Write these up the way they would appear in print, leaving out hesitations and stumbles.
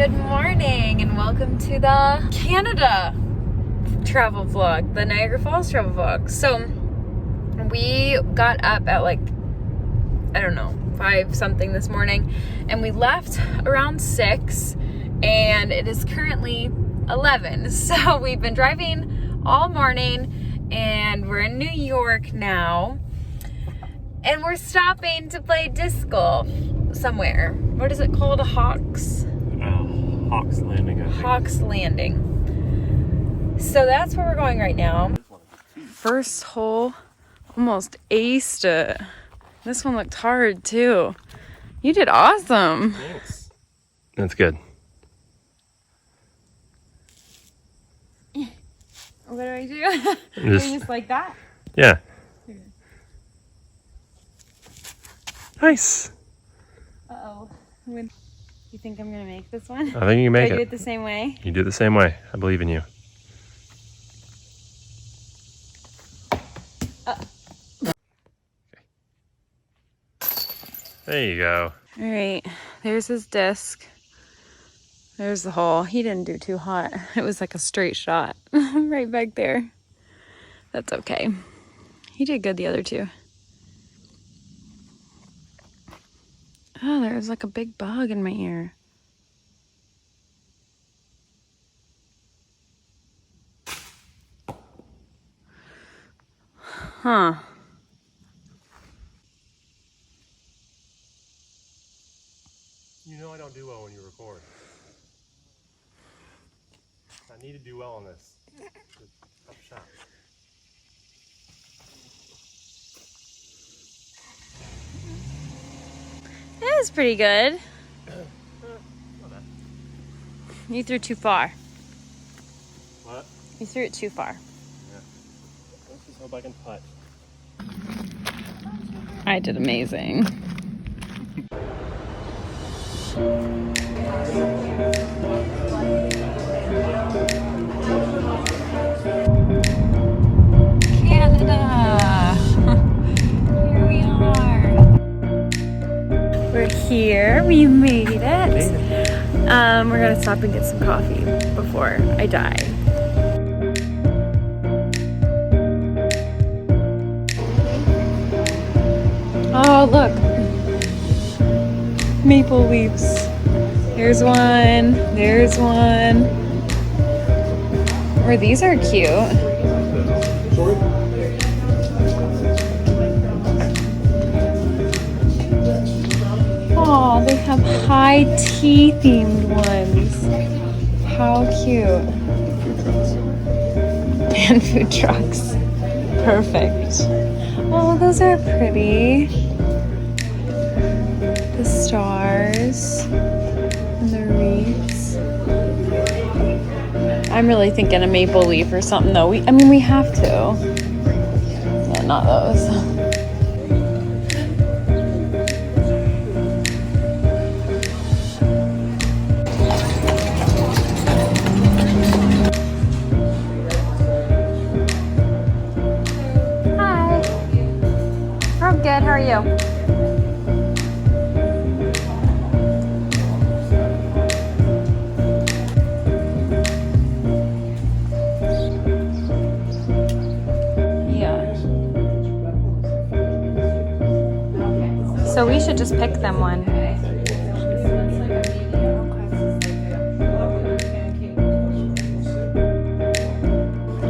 Good morning and welcome to the Canada travel vlog, the Niagara Falls travel vlog. So we got up at like, I don't know, 5 something this morning, and we left around 6, and it is currently 11. So we've been driving all morning and we're in New York now, and we're stopping to play disc golf somewhere. What is it called? Hawks Landing, I think. Hawks Landing. So that's where we're going right now. First hole, almost aced it. This one looked hard too. You did awesome. Thanks. That's good. What do I do? Just like that? Yeah. Nice. Uh-oh. You think I'm gonna make this one? I think you can make it. Do I do it the same way? You do it the same way. I believe in you. There you go. All right, there's his disc. There's the hole. He didn't do too hot. It was like a straight shot right back there. That's okay. He did good the other two. Oh, there's like a big bug in my ear. Huh. You know I don't do well when you record. I need to do well on this. It's a tough shot. That was pretty good. You threw too far. What? You threw it too far. Yeah. Let's just hope I can putt. I did amazing. Canada! Here we are. We're here. We made it. We're gonna stop and get some coffee before I die. Oh, look. Maple leaves. There's one. There's one. Or these are cute. Oh, they have high tea themed ones. How cute. And food trucks. Perfect. Oh, those are pretty. The stars and the wreaths. I'm really thinking a maple leaf or something though. I mean, we have to. Yeah, not those. Hi. I'm good. How are you? So we should just pick them one.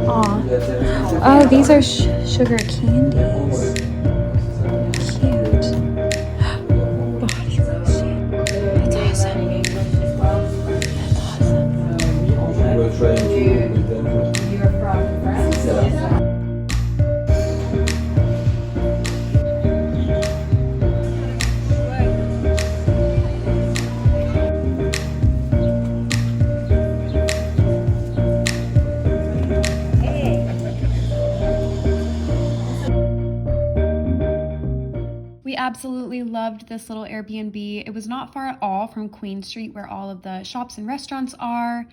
Aw. Oh, these are sugar candies. Cute. Body lotion. That's awesome. That's awesome. You're from France? We absolutely loved this little Airbnb. It was not far at all from Queen Street where all of the shops and restaurants are.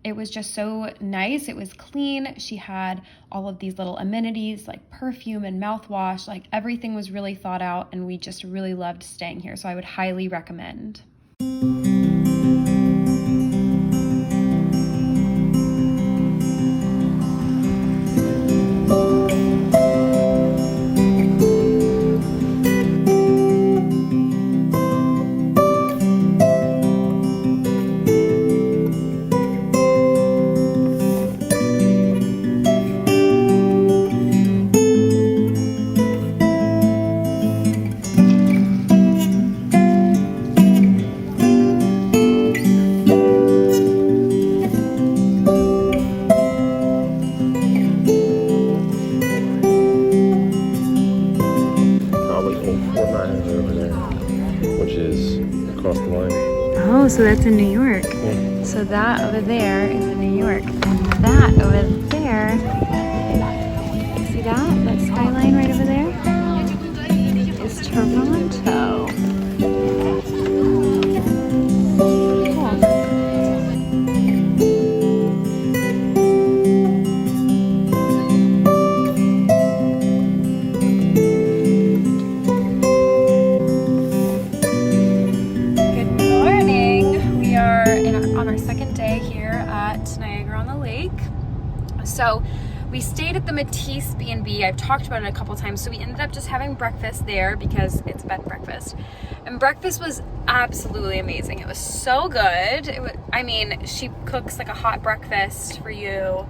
It was just so nice. It was clean. She had all of these little amenities like perfume and mouthwash. Like everything was really thought out, and we just really loved staying here. So I would highly recommend. across the line. Oh, so that's in New York. Yeah. So that over there is in New York. And that over there, see that? That skyline right over there is Toronto. On our second day here at Niagara-on-the-Lake. So we stayed at the Matisse B&B. I've talked about it a couple times. So we ended up just having breakfast there because it's bed and breakfast. And breakfast was absolutely amazing. It was so good. I mean, she cooks like a hot breakfast for you.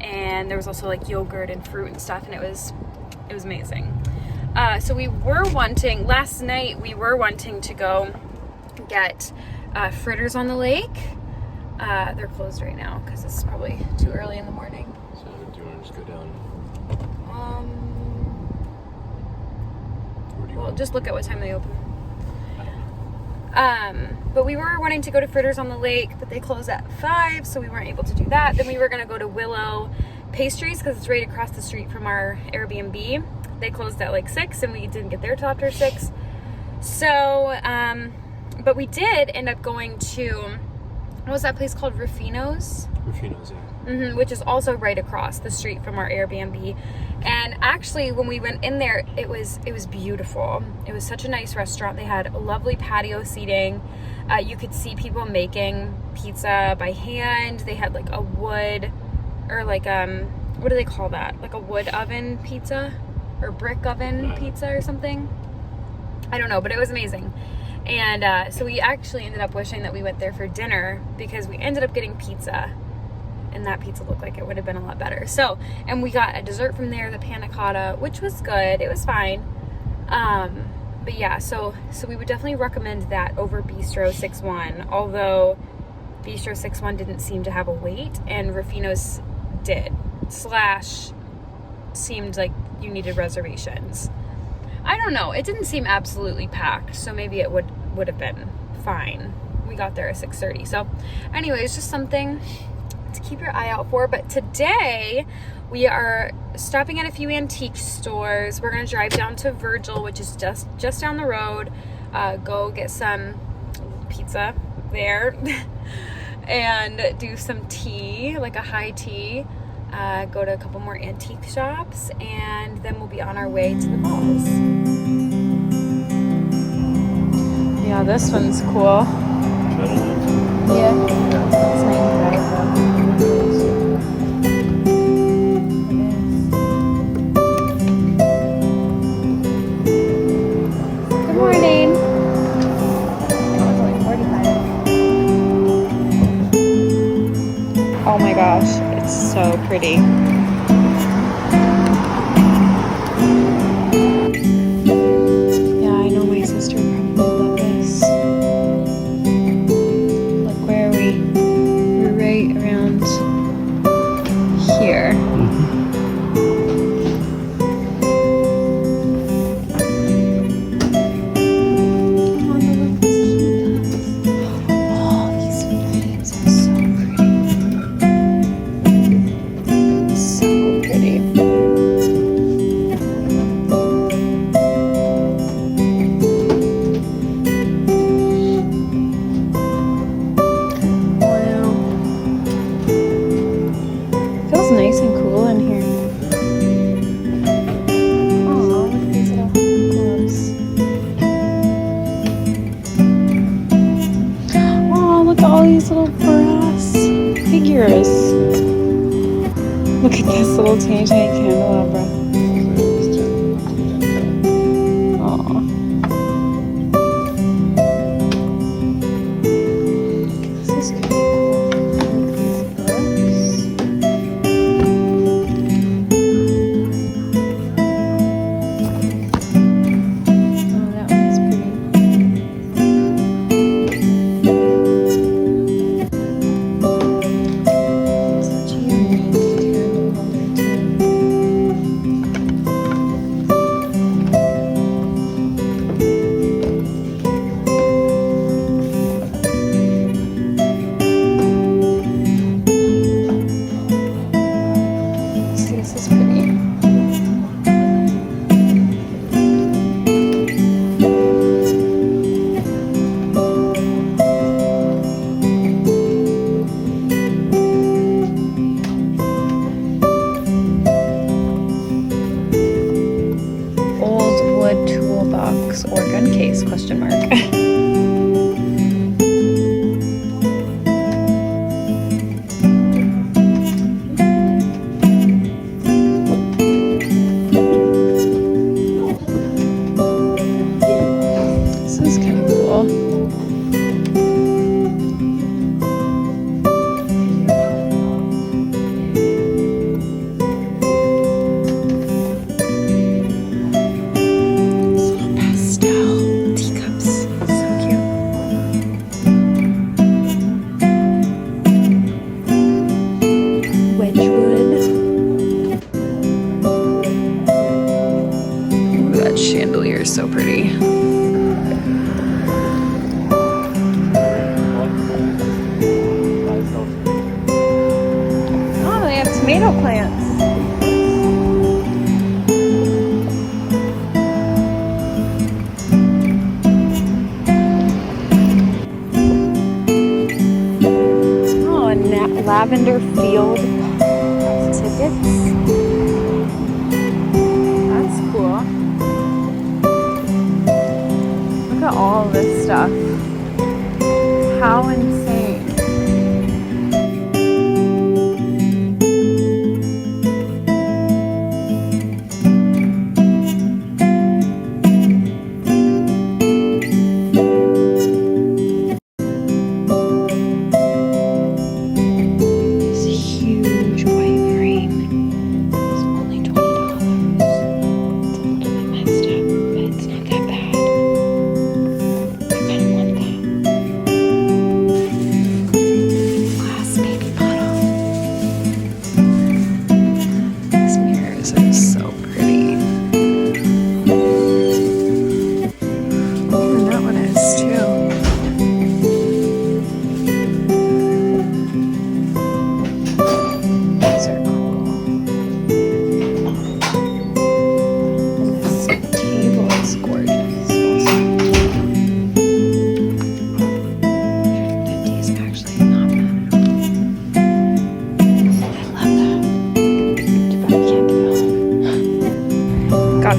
And there was also like yogurt and fruit and stuff. And it was amazing. So last night we were wanting to go get fritters on the lake. They're closed right now because it's probably too early in the morning. So do you want to just go down? Well, just look at what time they open. But we were wanting to go to Fritters on the Lake, but they close at 5, so we weren't able to do that. Then we were going to go to Willow Pastries because it's right across the street from our Airbnb. They closed at like 6, and we didn't get there till after 6. So, but we did end up going to, what was that place called? Rufino's? Rufino's, yeah. Mm-hmm, which is also right across the street from our Airbnb. And actually, when we went in there, it was beautiful. It was such a nice restaurant. They had lovely patio seating. You could see people making pizza by hand. They had like a wood, or like what do they call that? Like a wood oven pizza, or brick oven pizza or something. I don't know, but it was amazing. And so we actually ended up wishing that we went there for dinner because we ended up getting pizza. And that pizza looked like it would have been a lot better. So, and we got a dessert from there, the panna cotta, which was good. It was fine. But yeah, so we would definitely recommend that over Bistro 61. Although Bistro 61 didn't seem to have a wait, and Rufino's did. / seemed like you needed reservations. I don't know. It didn't seem absolutely packed, so maybe it would have been fine. We got there at 6:30. So, anyways, just something to keep your eye out for. But today we are stopping at a few antique stores. We're gonna drive down to Virgil, which is just down the road, go get some pizza there and do some tea, like a high tea, go to a couple more antique shops, and then we'll be on our way to the malls. Yeah, this one's cool. Yeah, it's nice and bright though. Good morning. Oh my gosh, it's so pretty. Yeah, I know my sister probably loved this. Look, where are we? We're right around here. Look at this little teeny tiny candelabra. Aww. This is kind of cool. These books. Oh, that one's pretty. Such a unique candle holder too. tomato plants. Oh, a lavender field tickets. That's cool. Look at all this stuff. How insane.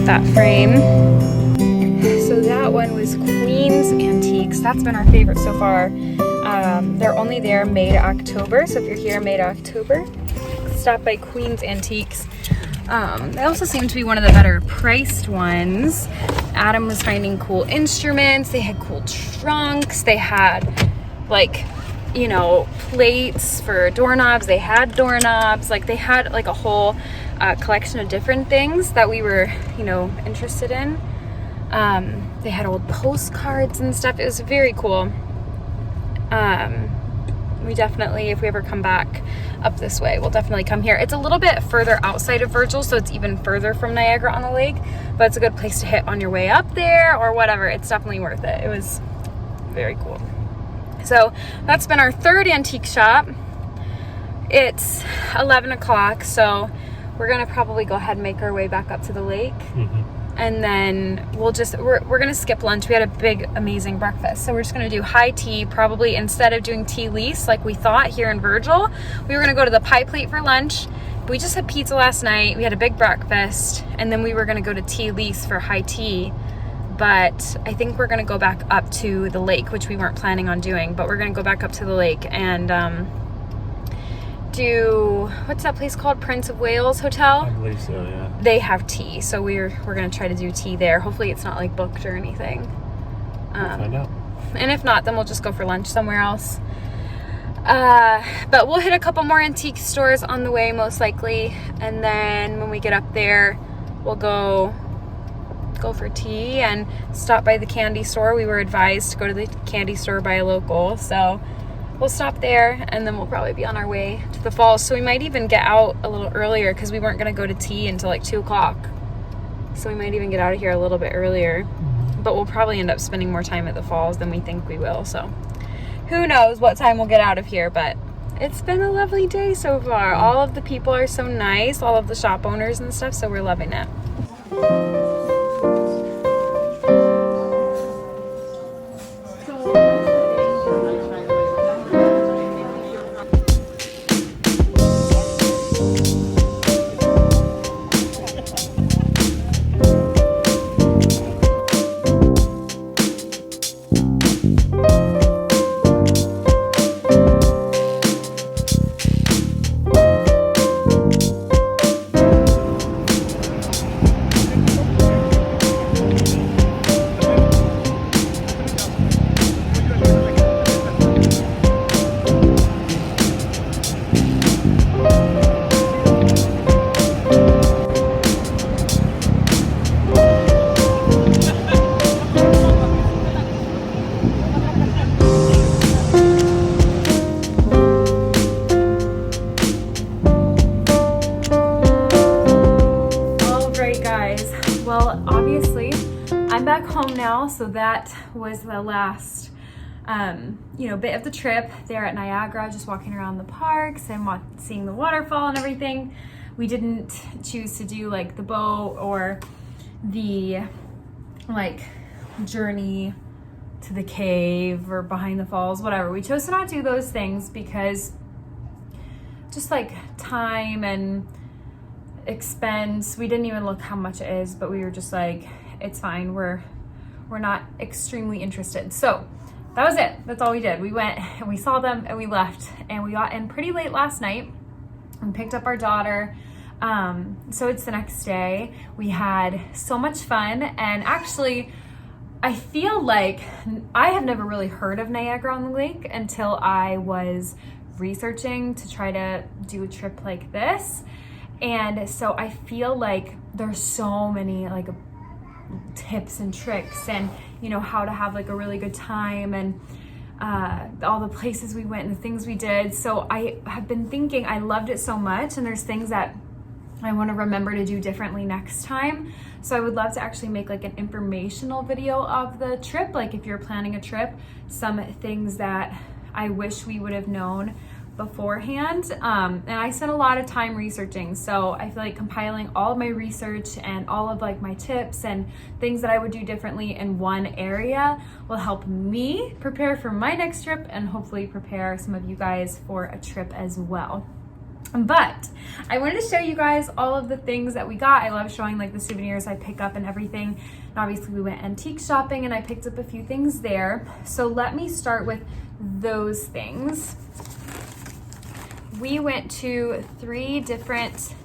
That frame. So that one was Queen's Antiques. That's been our favorite so far. They're only there May to October, so if you're here May to October, stop by Queen's Antiques. They also seem to be one of the better priced ones. Adam was finding cool instruments. They had cool trunks. They had like, you know, plates for doorknobs. They had doorknobs. Like they had like a whole collection of different things that we were, you know, interested in. They had old postcards and stuff. It was very cool. We definitely, if we ever come back up this way, we'll definitely come here. It's a little bit further outside of Virgil, so it's even further from Niagara-on-the-Lake, but it's a good place to hit on your way up there or whatever. It's definitely worth it. It was very cool. So that's been our third antique shop. It's 11 o'clock, so we're gonna probably go ahead and make our way back up to the lake. And then we'll just, we're gonna skip lunch. We had a big, amazing breakfast. So we're just gonna do high tea, probably instead of doing tea lease like we thought here in Virgil. We were gonna go to the Pie Plate for lunch. We just had pizza last night. We had a big breakfast. And then we were gonna go to tea lease for high tea. But I think we're gonna go back up to the lake, which we weren't planning on doing, but we're gonna go back up to the lake and do, what's that place called? Prince of Wales Hotel? I believe so, yeah. They have tea, so we're gonna try to do tea there. Hopefully it's not like booked or anything. We'll find out. And if not, then we'll just go for lunch somewhere else. But we'll hit a couple more antique stores on the way most likely, and then when we get up there, we'll go for tea and stop by the candy store. We were advised to go to the candy store by a local, so we'll stop there and then we'll probably be on our way to the falls. So we might even get out a little earlier because we weren't going to go to tea until like 2 o'clock. So we might even get out of here a little bit earlier, but we'll probably end up spending more time at the falls than we think we will. So who knows what time we'll get out of here, but it's been a lovely day so far. All of the people are so nice, all of the shop owners and stuff, so we're loving it. Well, obviously I'm back home now, so that was the last you know, bit of the trip there at Niagara, just walking around the parks and seeing the waterfall and everything. We didn't choose to do like the boat or the like journey to the cave or behind the falls, whatever. We chose to not do those things because just like time and expense, we didn't even look how much it is, but we were just like, it's fine, we're not extremely interested. So that was it. That's all we did. We went and we saw them and we left, and we got in pretty late last night and picked up our daughter. So it's the next day. We had so much fun, and actually I feel like I have never really heard of Niagara-on-the-Lake until I was researching to try to do a trip like this. And so I feel like there's so many like tips and tricks, and you know, how to have like a really good time, and all the places we went and the things we did. So I have been thinking, I loved it so much, and there's things that I want to remember to do differently next time. So I would love to actually make like an informational video of the trip. Like if you're planning a trip, some things that I wish we would have known beforehand. And I spent a lot of time researching. So I feel like compiling all of my research and all of like my tips and things that I would do differently in one area will help me prepare for my next trip, and hopefully prepare some of you guys for a trip as well. But I wanted to show you guys all of the things that we got. I love showing like the souvenirs I pick up and everything. And obviously we went antique shopping and I picked up a few things there. So let me start with those things. We went to 3 different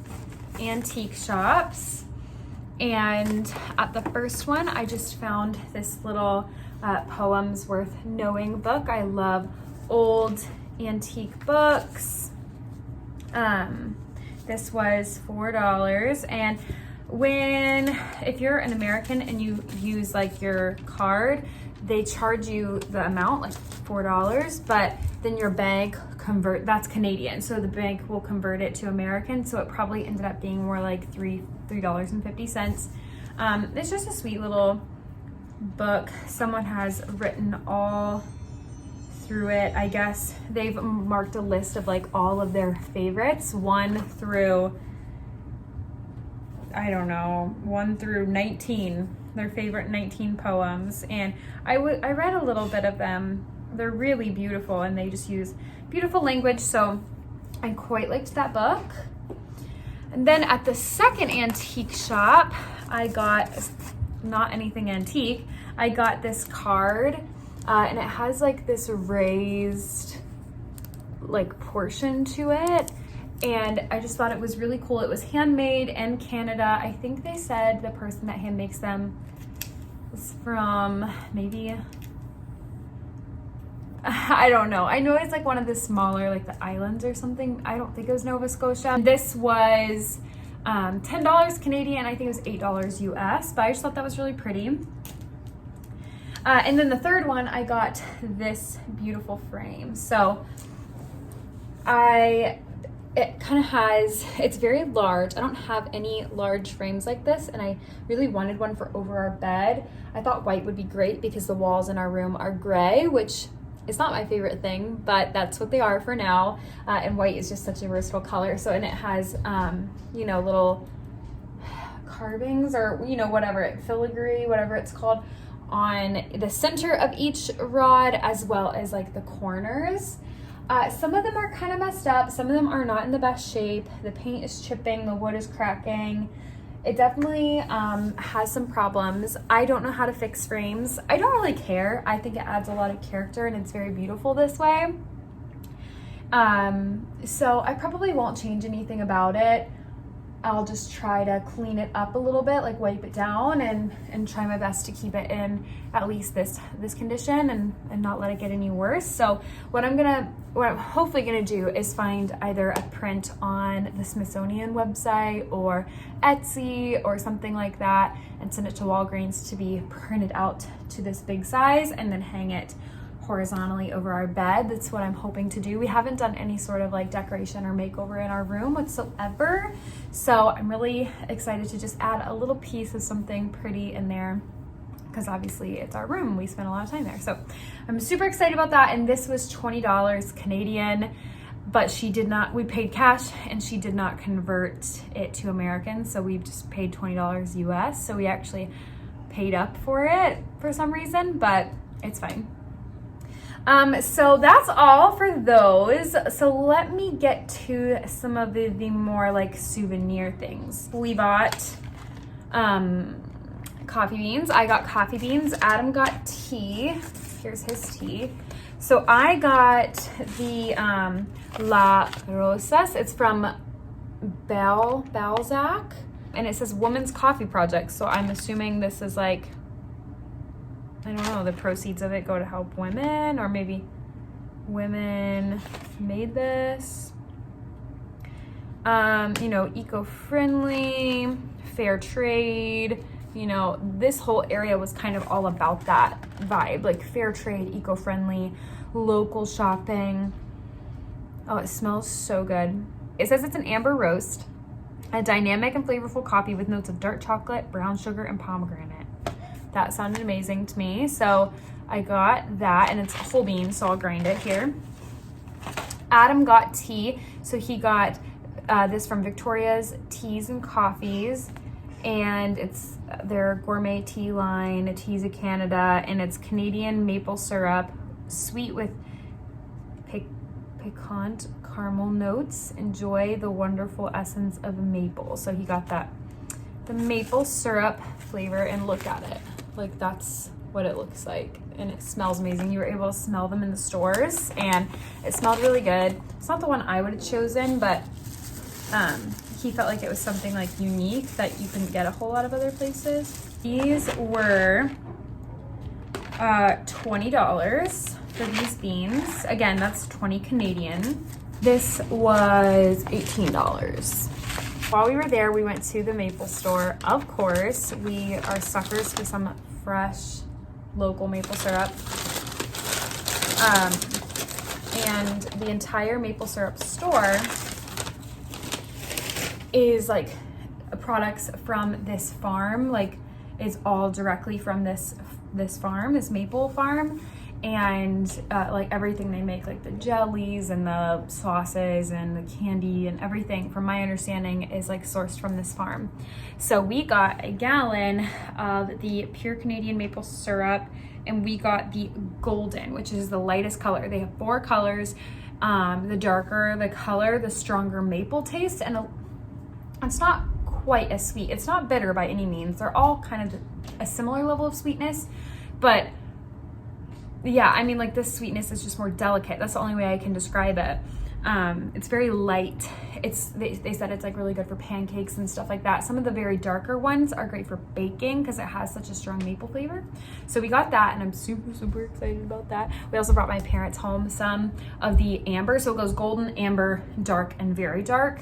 antique shops, and at the first one I just found this little Poems Worth Knowing book. I love old antique books. This was $4, and if you're an American and you use like your card, they charge you the amount, like $4, but then your bank that's Canadian, so the bank will convert it to American, so it probably ended up being more like $3.50. It's just a sweet little book. Someone has written all through it. I guess they've marked a list of like all of their favorites, 1 through 19, their favorite 19 poems. And I read a little bit of them. They're really beautiful, and they just use beautiful language, so I quite liked that book. And then at the second antique shop, I got, not anything antique, I got this card, and it has like this raised like portion to it, and I just thought it was really cool. It was handmade in Canada. I think they said the person that hand makes them is from maybe, I don't know. I know it's like one of the smaller, like the islands or something. I don't think it was Nova Scotia. This was $10 Canadian. I think it was $8 US, but I just thought that was really pretty. And then the third one, I got this beautiful frame. So it kind of has, it's very large. I don't have any large frames like this, and I really wanted one for over our bed. I thought white would be great because the walls in our room are gray, which is not my favorite thing, but that's what they are for now. And white is just such a versatile color. So, and it has, you know, little carvings or, you know, whatever, filigree, whatever it's called, on the center of each rod, as well as like the corners. Some of them are kind of messed up. Some of them are not in the best shape. The paint is chipping, the wood is cracking. It definitely has some problems. I don't know how to fix frames. I don't really care. I think it adds a lot of character, and it's very beautiful this way. So I probably won't change anything about it. I'll just try to clean it up a little bit, like wipe it down, and try my best to keep it in at least this condition and not let it get any worse. So what I'm hopefully gonna do is find either a print on the Smithsonian website or Etsy or something like that, and send it to Walgreens to be printed out to this big size, and then hang it horizontally over our bed. That's what I'm hoping to do. We haven't done any sort of like decoration or makeover in our room whatsoever, so I'm really excited to just add a little piece of something pretty in there, because obviously it's our room. We spend a lot of time there. So I'm super excited about that. And this was $20 Canadian, but we paid cash and she did not convert it to American. So we just paid $20 US. So we actually paid up for it for some reason, but it's fine. So that's all for those. So let me get to some of the more like souvenir things. We bought coffee beans. I got coffee beans. Adam got tea. Here's his tea. So I got the La Rosas. It's from Balzac, and it says Women's Coffee Project. So I'm assuming this is like, I don't know, the proceeds of it go to help women, or maybe women made this. You know, eco-friendly, fair trade. You know, this whole area was kind of all about that vibe, like fair trade, eco-friendly, local shopping. Oh, it smells so good. It says it's an amber roast, a dynamic and flavorful coffee with notes of dark chocolate, brown sugar, and pomegranate. That sounded amazing to me. So I got that, and it's whole beans, so I'll grind it here. Adam got tea. So he got this from Victoria's Teas and Coffees, and it's their gourmet tea line, Teas of Canada, and it's Canadian maple syrup, sweet with piquant caramel notes. Enjoy the wonderful essence of maple. So he got the maple syrup flavor, and look at it. Like, that's what it looks like, and it smells amazing. You were able to smell them in the stores, and it smelled really good. It's not the one I would have chosen, but he felt like it was something like unique that you couldn't get a whole lot of other places. These were $20 for these beans. Again, that's 20 Canadian. This was $18. While we were there, we went to the maple store. Of course, we are suckers for some fresh local maple syrup. And the entire maple syrup store is like products from this farm, like it's all directly from this farm, this maple farm. And like everything they make, like the jellies and the sauces and the candy and everything, from my understanding, is like sourced from this farm. So we got a gallon of the pure Canadian maple syrup, and we got the golden, which is the lightest color. They have 4 colors. The darker the color, the stronger maple taste, and it's not quite as sweet. It's not bitter by any means. They're all kind of a similar level of sweetness, but yeah, I mean, like, this sweetness is just more delicate. That's the only way I can describe it. It's very light. They said it's like really good for pancakes and stuff like that. Some of the very darker ones are great for baking because it has such a strong maple flavor. So we got that, and I'm super, super excited about that. We also brought my parents home some of the amber. So it goes golden, amber, dark, and very dark.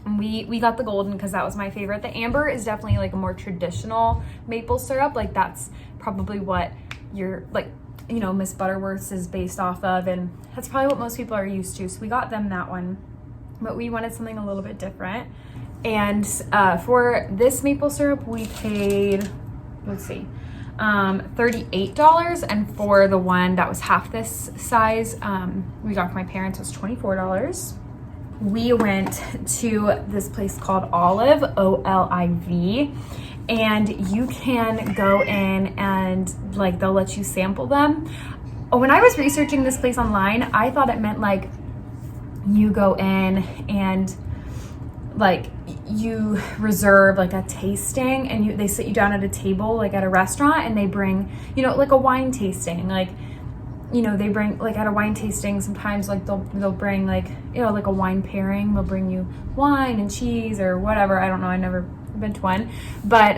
And we got the golden because that was my favorite. The amber is definitely like a more traditional maple syrup. Like, that's probably what you're like, you know, Miss Butterworth's is based off of, and that's probably what most people are used to. So we got them that one, but we wanted something a little bit different. And for this maple syrup, we paid, let's see, $38. And for the one that was half this size, we got for my parents, was $24. We went to this place called Olive, O-L-I-V, and you can go in and like they'll let you sample them. When I was researching this place online, I thought it meant like you go in and like you reserve like a tasting, and they sit you down at a table like at a restaurant, and they bring, you know, like a wine tasting, like, you know, they bring like at a wine tasting sometimes like they'll bring like, you know, like a wine pairing. They'll bring you wine and cheese or whatever. I don't know, I've never been to one, but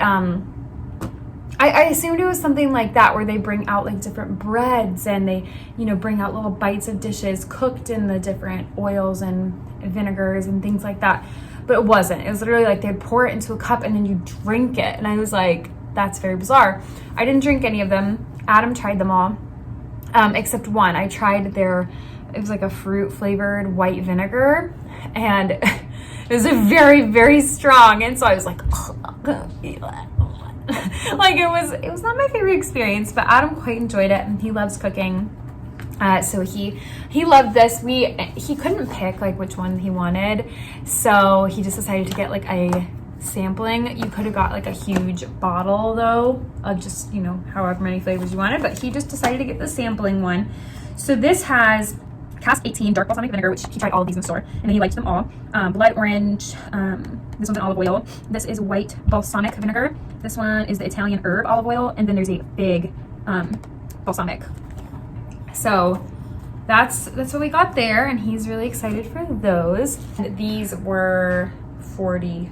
I assumed it was something like that, where they bring out like different breads, and they, you know, bring out little bites of dishes cooked in the different oils and vinegars and things like that. But it wasn't. It was literally like they'd pour it into a cup and then you drink it. And I was like, that's very bizarre. I didn't drink any of them. Adam tried them all. Except one. I tried it was like a fruit flavored white vinegar, and it was very, very strong. And so I was like, Like it was not my favorite experience, but Adam quite enjoyed it, and he loves cooking. So he loved this. He couldn't pick like which one he wanted, so he just decided to get like a sampling. You could have got like a huge bottle though of just, you know, however many flavors you wanted, but he just decided to get the sampling one. So this has Cask 18 dark balsamic vinegar, which he tried all of these in the store and he liked them all. Blood orange, this one's an olive oil. This is white balsamic vinegar. This one is the Italian herb olive oil, and then there's a big balsamic. So that's what we got there, and he's really excited for those. And these were $40.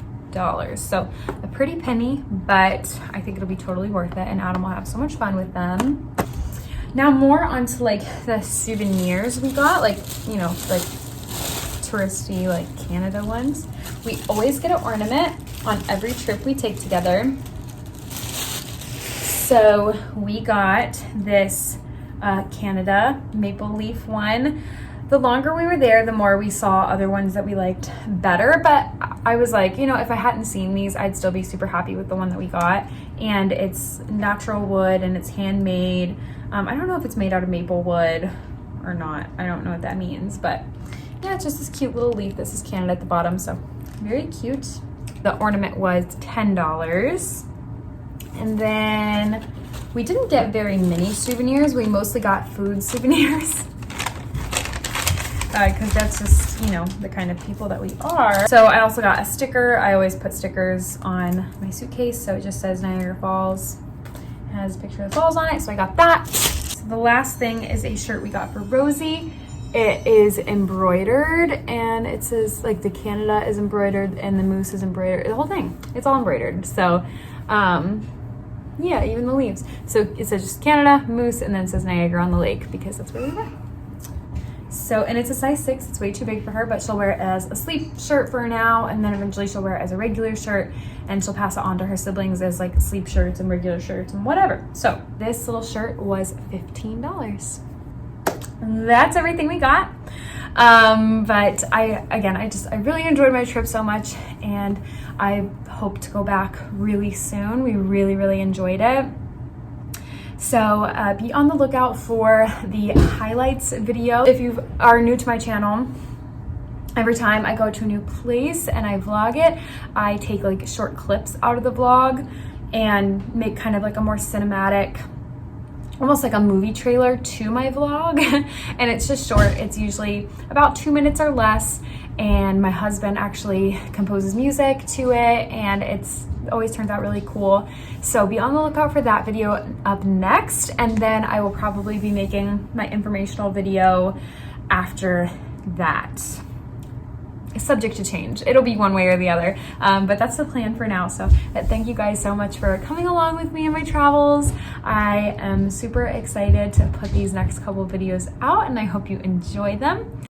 So a pretty penny, but I think it'll be totally worth it, and Adam will have so much fun with them. Now more onto like the souvenirs we got, like, you know, like touristy, like Canada ones. We always get an ornament on every trip we take together. So we got this Canada maple leaf one. The longer we were there, the more we saw other ones that we liked better, but I was like, you know, if I hadn't seen these, I'd still be super happy with the one that we got. And it's natural wood and it's handmade. I don't know if it's made out of maple wood or not. I don't know what that means, but yeah, it's just this cute little leaf. This is Canada at the bottom, so very cute. The ornament was $10. And then we didn't get very many souvenirs. We mostly got food souvenirs. Because that's just, you know, the kind of people that we are. So I also got a sticker. I always put stickers on my suitcase, so it just says Niagara Falls. It has a picture of the falls on it, so I got that. So the last thing is a shirt we got for Rosie. It is embroidered, and it says, like, the Canada is embroidered and the moose is embroidered. The whole thing, it's all embroidered. So, yeah, even the leaves. So it says just Canada, moose, and then it says Niagara-on-the-Lake, because that's where we were. So, and it's a size 6, it's way too big for her, but she'll wear it as a sleep shirt for now, and then eventually she'll wear it as a regular shirt, and she'll pass it on to her siblings as like sleep shirts and regular shirts and whatever. So this little shirt was $15. That's everything we got. But I really enjoyed my trip so much, and I hope to go back really soon. We really enjoyed it. So be on the lookout for the highlights video. If you are new to my channel, every time I go to a new place and I vlog it, I take like short clips out of the vlog and make kind of like a more cinematic, almost like a movie trailer to my vlog. And it's just short. It's usually about 2 minutes or less, and my husband actually composes music to it, and it always turns out really cool. So be on the lookout for that video up next, and then I will probably be making my informational video after that. It's subject to change. It'll be one way or the other, but that's the plan for now. So thank you guys so much for coming along with me in my travels. I am super excited to put these next couple videos out, and I hope you enjoy them.